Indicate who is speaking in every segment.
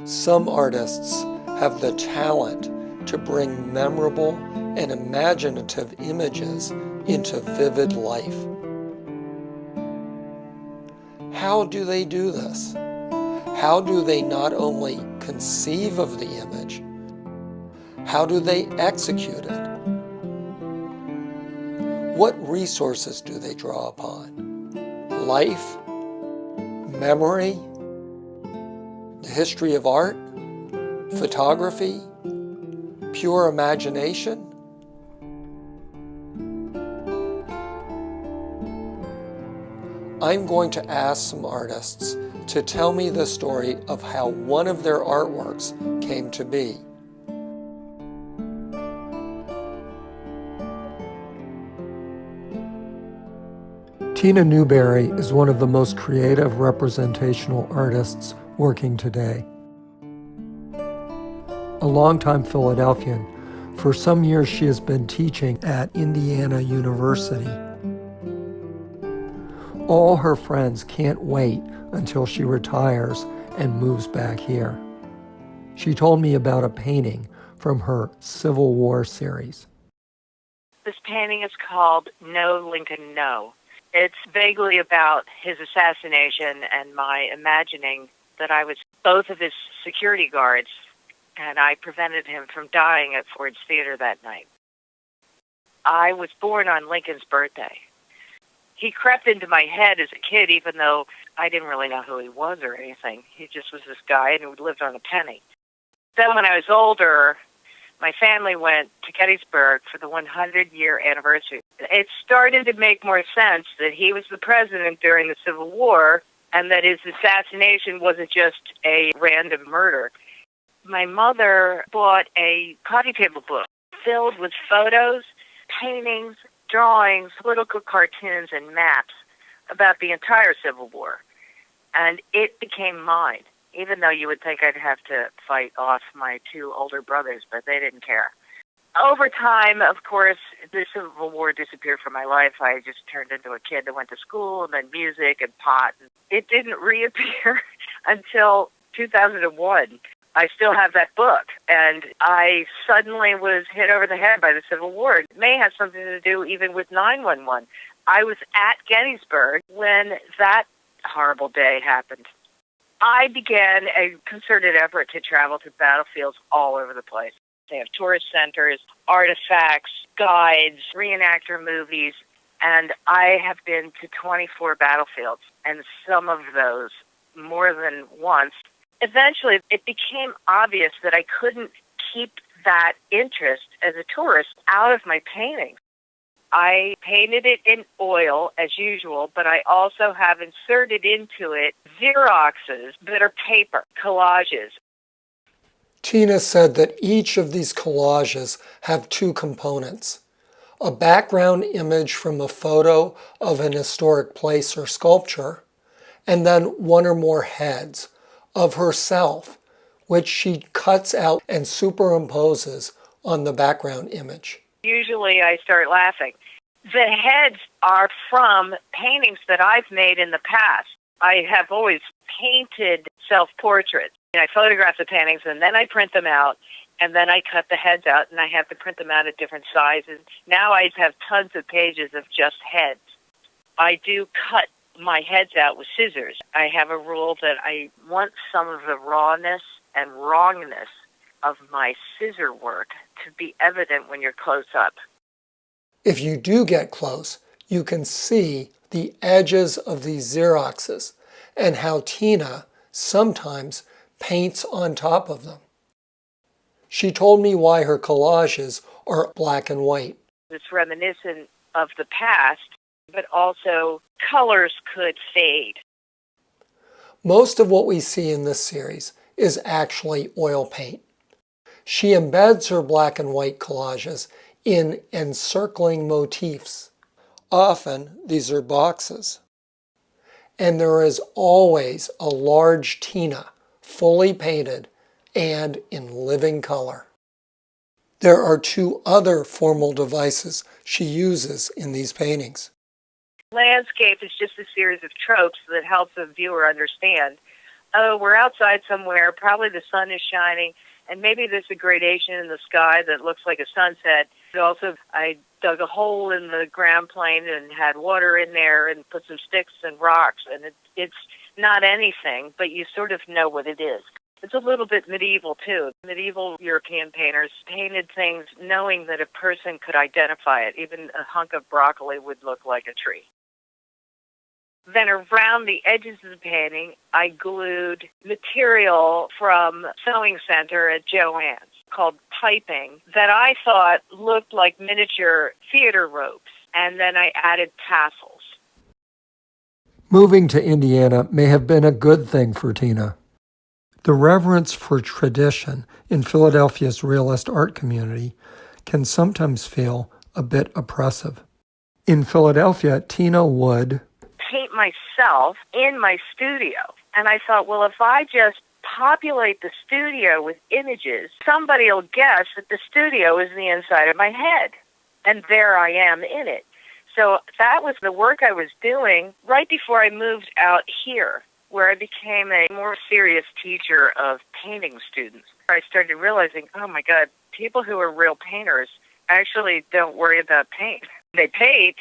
Speaker 1: Some artists have the talent to bring memorable and imaginative images into vivid life. How do they do this? How do they not only conceive of the image, how do they execute it? What resources do they draw upon? Life, memory, the history of art, photography, pure imagination? I'm going to ask some artists to tell me the story of how one of their artworks came to be. Tina Newberry is one of the most creative representational artists working today. A longtime Philadelphian, for some years she has been teaching at Indiana University. All her friends can't wait until she retires and moves back here. She told me about a painting from her Civil War series.
Speaker 2: This painting is called No, Lincoln, No. It's vaguely about his assassination and my imagining that I was both of his security guards and I prevented him from dying at Ford's Theater that night. I was born on Lincoln's birthday. He crept into my head as a kid, even though I didn't really know who he was or anything. He just was this guy who lived on a penny. Then when I was older, my family went to Gettysburg for the 100-year anniversary. It started to make more sense that he was the president during the Civil War and that his assassination wasn't just a random murder. My mother bought a coffee table book filled with photos, paintings, drawings, political cartoons, and maps about the entire Civil War. And it became mine, even though you would think I'd have to fight off my two older brothers, but they didn't care. Over time, of course, the Civil War disappeared from my life. I just turned into a kid that went to school and then music and pot. It didn't reappear until 2001. I still have that book, and I suddenly was hit over the head by the Civil War. It may have something to do even with 9/11. I was at Gettysburg when that horrible day happened. I began a concerted effort to travel to battlefields all over the place. They have tourist centers, artifacts, guides, reenactor movies, and I have been to 24 battlefields, and some of those more than once. Eventually, it became obvious that I couldn't keep that interest as a tourist out of my paintings. I painted it in oil, as usual, but I also have inserted into it Xeroxes that are paper, collages.
Speaker 1: Tina said that each of these collages have two components: a background image from a photo of an historic place or sculpture, and then one or more heads of herself, which she cuts out and superimposes on the background image.
Speaker 2: Usually I start laughing. The heads are from paintings that I've made in the past. I have always painted self-portraits. I photograph the paintings and then I print them out and then I cut the heads out and I have to print them out at different sizes. Now I have tons of pages of just heads. I do cut my heads out with scissors. I have a rule that I want some of the rawness and wrongness of my scissor work to be evident when you're close up.
Speaker 1: If you do get close, you can see the edges of these Xeroxes and how Tina sometimes paints on top of them. She told me why her collages are black and white.
Speaker 2: It's reminiscent of the past, but also colors could fade.
Speaker 1: Most of what we see in this series is actually oil paint. She embeds her black and white collages in encircling motifs. Often, these are boxes. And there is always a large Tina, fully painted and in living color. There are two other formal devices she uses in these paintings.
Speaker 2: Landscape is just a series of tropes that helps the viewer understand oh, we're outside somewhere, probably the sun is shining, and maybe there's a gradation in the sky that looks like a sunset. But also, I dug a hole in the ground plane and had water in there and put some sticks and rocks, and it's not anything, but you sort of know what it is. It's a little bit medieval, too. Medieval European painters painted things knowing that a person could identify it. Even a hunk of broccoli would look like a tree. Then around the edges of the painting, I glued material from Sewing Center at Joann's called piping that I thought looked like miniature theater ropes, and then I added tassels.
Speaker 1: Moving to Indiana may have been a good thing for Tina. The reverence for tradition in Philadelphia's realist art community can sometimes feel a bit oppressive. In Philadelphia, Tina would
Speaker 2: paint myself in my studio. And I thought, well, if I just populate the studio with images, somebody will guess that the studio is the inside of my head. And there I am in it. So that was the work I was doing right before I moved out here, where I became a more serious teacher of painting students. I started realizing, oh my God, people who are real painters actually don't worry about paint. They paint,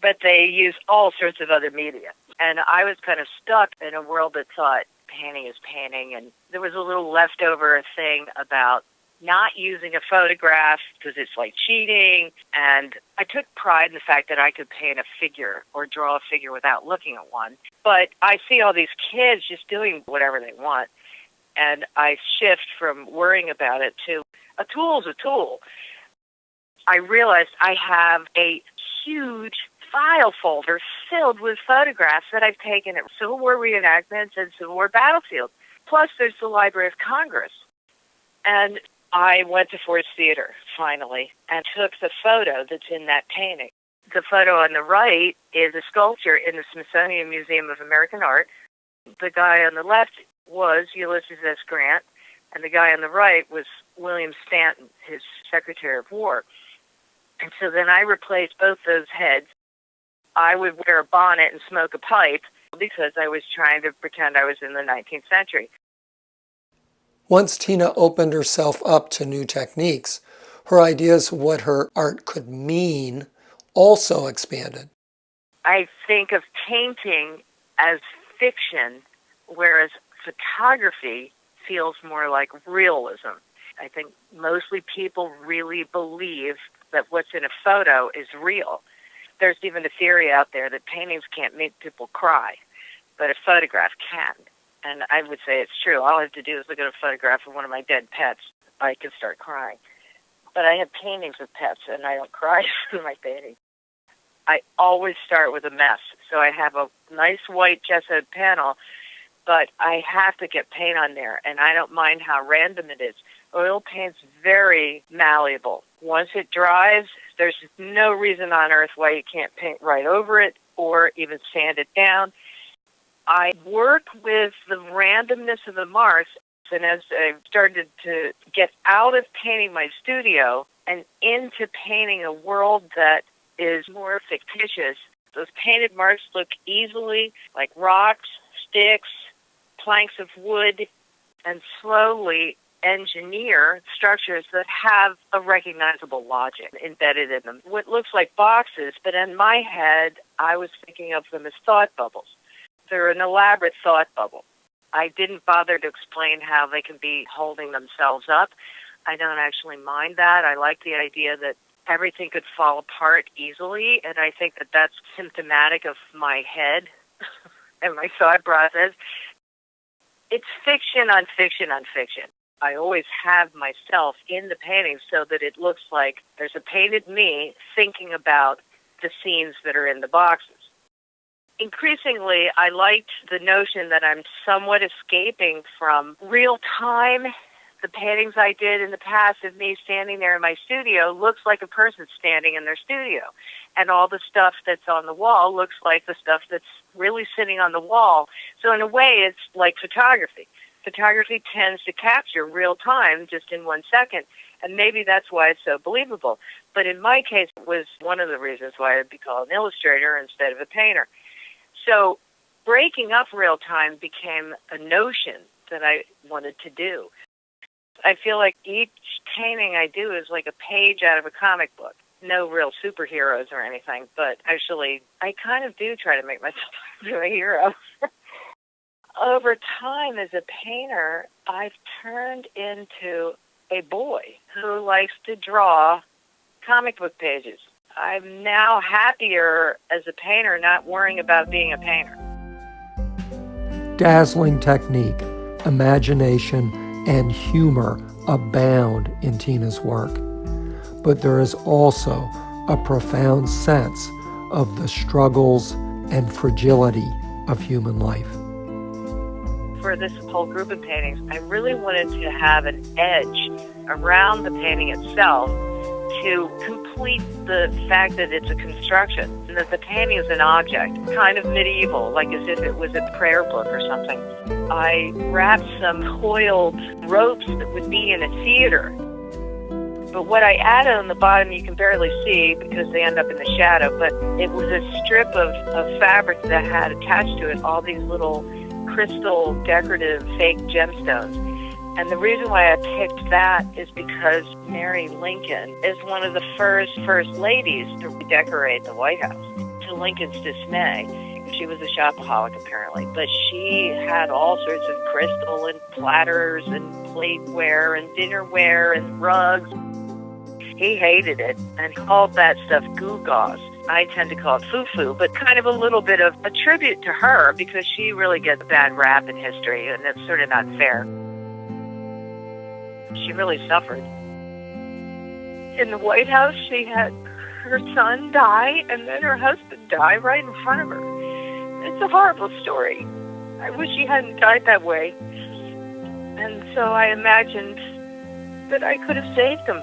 Speaker 2: but they use all sorts of other media. And I was kind of stuck in a world that thought painting is painting, and there was a little leftover thing about not using a photograph because it's like cheating. And I took pride in the fact that I could paint a figure or draw a figure without looking at one. But I see all these kids just doing whatever they want. And I shift from worrying about it to a tool's a tool. I realized I have a huge file folder filled with photographs that I've taken at Civil War reenactments and Civil War battlefields. Plus, there's the Library of Congress. And I went to Ford's Theater, finally, and took the photo that's in that painting. The photo on the right is a sculpture in the Smithsonian Museum of American Art. The guy on the left was Ulysses S. Grant, and the guy on the right was William Stanton, his Secretary of War. And so then I replaced both those heads. I would wear a bonnet and smoke a pipe because I was trying to pretend I was in the 19th century.
Speaker 1: Once Tina opened herself up to new techniques, her ideas of what her art could mean also expanded.
Speaker 2: I think of painting as fiction, whereas photography feels more like realism. I think mostly people really believe that what's in a photo is real. There's even a theory out there that paintings can't make people cry, but a photograph can. And I would say it's true. All I have to do is look at a photograph of one of my dead pets. I can start crying. But I have paintings of pets, and I don't cry in my paintings. I always start with a mess. So I have a nice white gessoed panel, but I have to get paint on there, and I don't mind how random it is. Oil paint's very malleable. Once it dries, there's no reason on earth why you can't paint right over it or even sand it down. I work with the randomness of the marks, and as I started to get out of painting my studio and into painting a world that is more fictitious, those painted marks look easily like rocks, sticks, planks of wood, and slowly engineer structures that have a recognizable logic embedded in them. What looks like boxes, but in my head, I was thinking of them as thought bubbles. They're an elaborate thought bubble. I didn't bother to explain how they can be holding themselves up. I don't actually mind that. I like the idea that everything could fall apart easily, and I think that that's symptomatic of my head and my thought process. It's fiction on fiction on fiction. I always have myself in the painting so that it looks like there's a painted me thinking about the scenes that are in the boxes. Increasingly, I liked the notion that I'm somewhat escaping from real time. The paintings I did in the past of me standing there in my studio looks like a person standing in their studio. And all the stuff that's on the wall looks like the stuff that's really sitting on the wall. So in a way, it's like photography. Photography tends to capture real time just in 1 second, and maybe that's why it's so believable. But in my case, it was one of the reasons why I'd be called an illustrator instead of a painter. So breaking up real time became a notion that I wanted to do. I feel like each painting I do is like a page out of a comic book. No real superheroes or anything, but actually I kind of do try to make myself into a hero. Over time as a painter, I've turned into a boy who likes to draw comic book pages. I'm now happier as a painter, not worrying about being a painter.
Speaker 1: Dazzling technique, imagination, and humor abound in Tina's work. But there is also a profound sense of the struggles and fragility of human life.
Speaker 2: For this whole group of paintings, I really wanted to have an edge around the painting itself to complete the fact that it's a construction and that the painting is an object, kind of medieval, like as if it was a prayer book or something. I wrapped some coiled ropes that would be in a theater. But what I added on the bottom you can barely see because they end up in the shadow, but it was a strip of fabric that had attached to it all these little crystal decorative fake gemstones. And the reason why I picked that is because Mary Lincoln is one of the first ladies to redecorate the White House, to Lincoln's dismay. She was a shopaholic, apparently, but she had all sorts of crystal and platters and plateware and dinnerware and rugs. He hated it and called that stuff gewgaws. I tend to call it foo-foo, but kind of a little bit of a tribute to her because she really gets a bad rap in history, and it's sort of not fair. She really suffered. In the White House, she had her son die and then her husband die right in front of her. It's a horrible story. I wish he hadn't died that way. And so I imagined that I could have saved him.